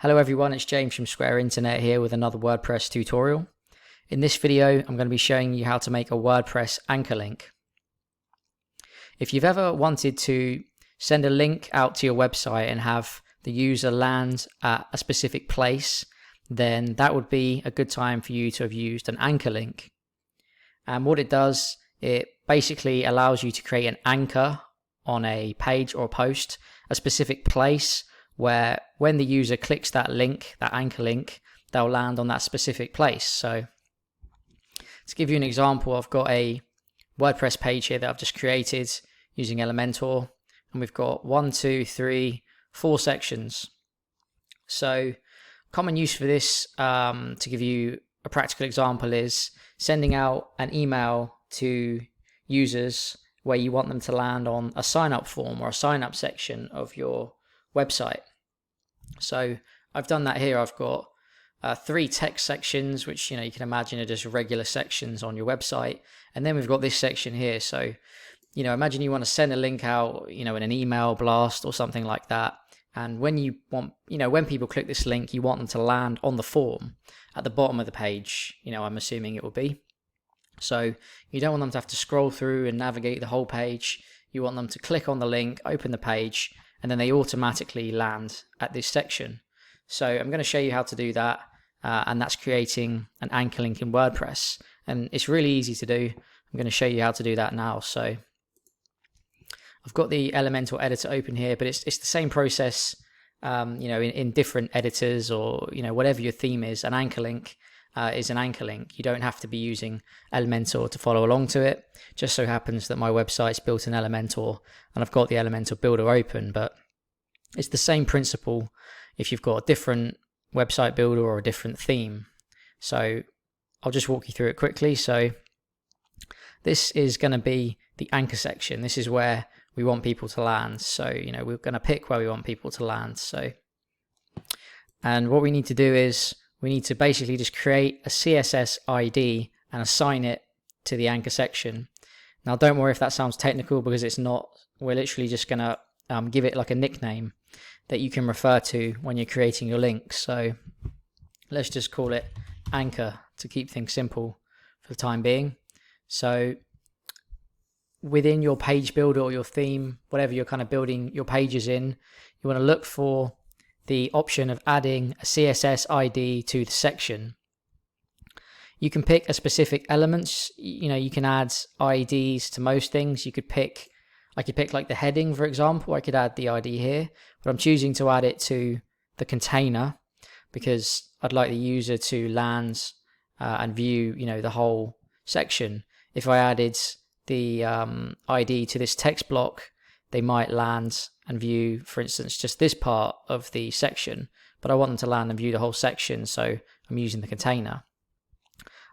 Hello everyone, it's James from Square Internet here with another WordPress tutorial. In this video, I'm going to be showing you how to make a WordPress anchor link. If you've ever wanted to send a link out to your website and have the user land at a specific place, then that would be a good time for you to have used an anchor link. And what it does, it basically allows you to create an anchor on a page or a post, a specific place where when the user clicks that link, that anchor link, they'll land on that specific place. So to give you an example, I've got a WordPress page here that I've just created using Elementor, and we've got 4 sections. So common use for this, to give you a practical example, is sending out an email to users where you want them to land on a sign up form or a sign up section of your website. So I've done that here. I've got 3 text sections, which you can imagine are just regular sections on your website, and then we've got this section here. So imagine you want to send a link out in an email blast or something like that, and when you want when people click this link, you want them to land on the form at the bottom of the page. I'm assuming it will be. So you don't want them to have to scroll through and navigate the whole page. You want them to click on the link, open the page, and then they automatically land at this section. So I'm going to show you how to do that, and that's creating an anchor link in WordPress. And it's really easy to do. I'm going to show you how to do that now. So I've got the Elementor editor open here, but it's the same process, in different editors, or whatever your theme is. An anchor link is an anchor link. You don't have to be using Elementor to follow along to it. Just so happens that my website's built in Elementor and I've got the Elementor builder open, but it's the same principle if you've got a different website builder or a different theme. So I'll just walk you through it quickly. So this is going to be the anchor section. This is where we want people to land. So we're going to pick where we want people to land. And what we need to do is we need to basically just create a CSS ID and assign it to the anchor section. Now don't worry if that sounds technical, because it's not. We're literally just going to give it like a nickname that you can refer to when you're creating your links. So let's just call it anchor to keep things simple for the time being. So within your page builder or your theme, whatever you're kind of building your pages in, you want to look for the option of adding a CSS ID to the section. You can pick a specific elements. You can add IDs to most things. I could pick like the heading, for example. I could add the ID here, but I'm choosing to add it to the container because I'd like the user to land and view the whole section. If I added the ID to this text block, they might land and view, for instance, just this part of the section, but I want them to land and view the whole section, so I'm using the container.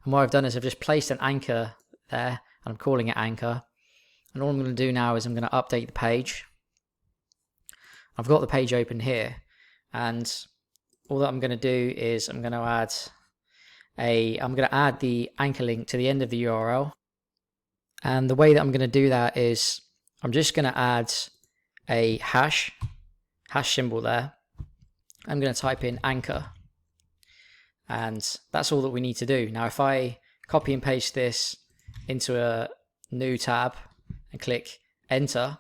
And what I've done is I've just placed an anchor there, and I'm calling it anchor. And all I'm going to do now is I'm going to update the page. I've got the page open here, and all that I'm going to do is I'm going to add the anchor link to the end of the URL. And the way that I'm going to do that is I'm just going to add a hash symbol there. I'm going to type in anchor, and that's all that we need to do. Now if I copy and paste this into a new tab and click enter,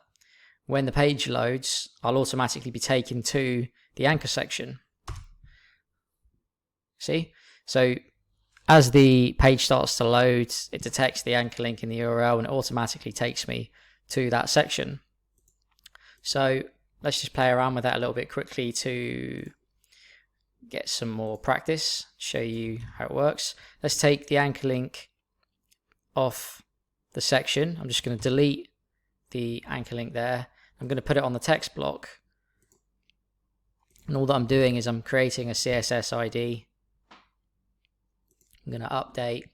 when the page loads, I'll automatically be taken to the anchor section. See? So as the page starts to load, it detects the anchor link in the URL and it automatically takes me to that section. So let's just play around with that a little bit quickly to get some more practice, show you how it works. Let's take the anchor link off the section. I'm just going to delete the anchor link there. I'm going to put it on the text block. And all that I'm doing is I'm creating a CSS ID. I'm going to update.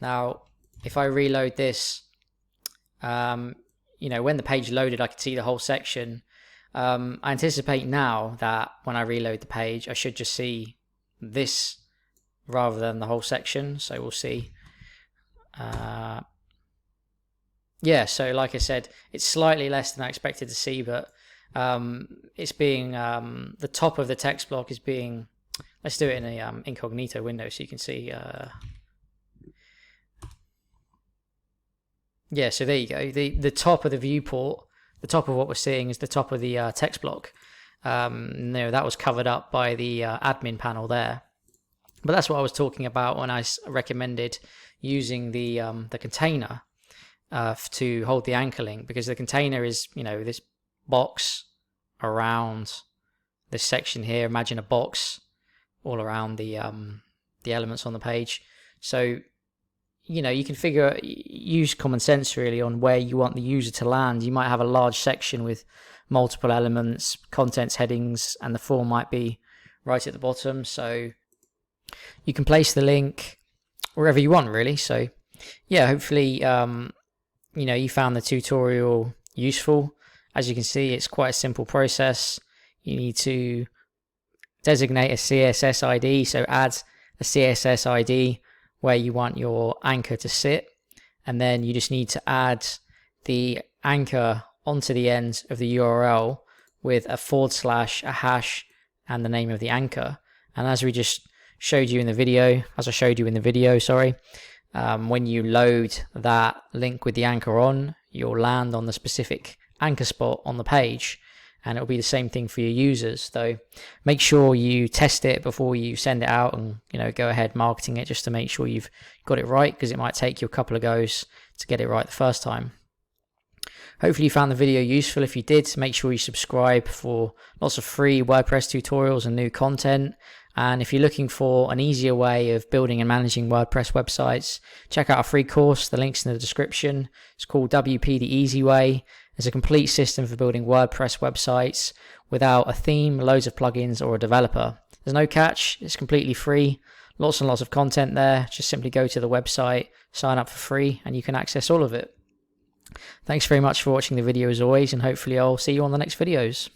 Now, if I reload this, when the page loaded, I could see the whole section. I anticipate now that when I reload the page, I should just see this rather than the whole section. So we'll see. So like I said, it's slightly less than I expected to see, but it's being the top of the text block is being. Let's do it in a incognito window so you can see. Yeah, so there you go. The top of the viewport, the top of what we're seeing is the top of the text block. That was covered up by the admin panel there. But that's what I was talking about when I recommended using the container to hold the anchor link, because the container is, this box around this section here. Imagine a box all around the elements on the page. So, you can use common sense really on where you want the user to land. You might have a large section with multiple elements, contents, headings, and the form might be right at the bottom. So you can place the link wherever you want really. So yeah, hopefully, you found the tutorial useful. As you can see, it's quite a simple process. You need to designate a CSS ID. So add a CSS ID where you want your anchor to sit, and then you just need to add the anchor onto the end of the URL with a /, a hash, and the name of the anchor. And as we just showed you in the video, when you load that link with the anchor on, you'll land on the specific anchor spot on the page, and it'll be the same thing for your users. Though make sure you test it before you send it out, and go ahead marketing it just to make sure you've got it right, because it might take you a couple of goes to get it right the first time. Hopefully you found the video useful. If you did, make sure you subscribe for lots of free WordPress tutorials and new content. And if you're looking for an easier way of building and managing WordPress websites, check out our free course. The link's in the description. It's called WP the Easy Way. It's a complete system for building WordPress websites without a theme, loads of plugins, or a developer. There's no catch. It's completely free. Lots and lots of content there. Just simply go to the website, sign up for free, and you can access all of it. Thanks very much for watching the video as always, and hopefully I'll see you on the next videos.